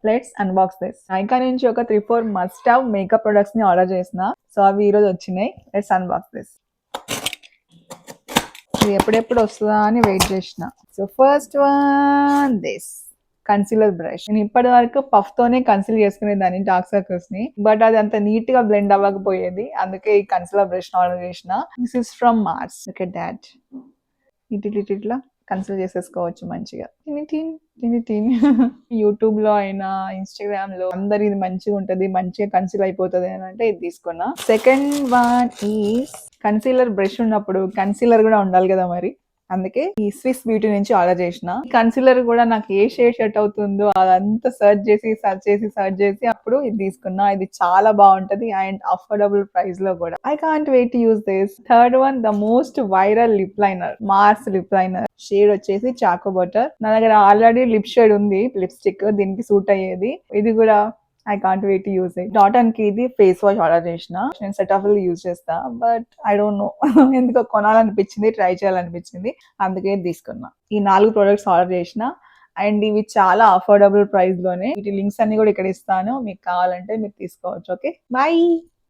Let's unbox this. Nykaa నుంచి ఒక 3-4 must have makeup products ని ఆర్డర్ చేసిన. సో అవి ఈ రోజు వచ్చినాయి. Let's unbox this. ఇది ఎప్పుడెప్పుడు వస్తుందా అని వెయిట్ చేసిన. So first one this concealer brush. నేను ఇప్పటి వరకు పఫ్ తోనే కన్సీల్ చేసుకునేదాన్ని డార్క్ సర్కిల్స్ ని, బట్ అది అంత నీట్ గా బ్లెండ్ అవ్వకపోయేది. అందుకే ఈ కన్సీలర్ బ్రష్ ఆర్డర్ చేసిన. This is from Mars. Look at that. ఇట్లా కన్సిల్ చేసేసుకోవచ్చు మంచిగా. యూట్యూబ్ లో అయినా ఇన్స్టాగ్రామ్ లో అందరు ఇది మంచిగా ఉంటది, మంచిగా కన్సిల్ అయిపోతుంది అని అంటే ఇది తీసుకున్నా. Second one is concealer brush ఉన్నప్పుడు కన్సీలర్ కూడా ఉండాలి కదా మరి, అందుకే ఈ స్విస్ బ్యూటీ నుంచి ఆర్డర్ చేసిన. కన్సీలర్ కూడా నాకు ఏ షేడ్ సెట్ అవుతుందో అదంతా సర్చ్ చేసి అప్పుడు ఇది తీసుకున్నా. ఇది చాలా బాగుంటది అండ్ అఫోర్డబుల్ ప్రైస్ లో కూడా. I can't wait to use this. Third one the most viral lip liner, Mars lip liner. Shade వచ్చేసి చాకో బటర్. నా దగ్గర ఆల్రెడీ లిప్ షేడ్ ఉంది, లిప్స్టిక్ దీనికి సూట్ అయ్యేది. ఇది కూడా I can't wait to use it. డాట్ కి ఇది ఫేస్ వాష్ ఆర్డర్ చేసిన. నేను సెటాఫిల్ యూజ్ చేస్తా, బట్ ఐ డోంట్ నో ఎందుకో కొనాలనిపించింది, ట్రై చేయాలనిపించింది, అందుకే తీసుకున్నా. ఈ 4 ప్రొడక్ట్స్ ఆర్డర్ చేసిన అండ్ ఇవి చాలా అఫోర్డబుల్ ప్రైస్ లోనే. వీటి లింక్స్ అన్ని కూడా ఇక్కడ ఇస్తాను, మీకు కావాలంటే మీరు తీసుకోవచ్చు. Okay, bye.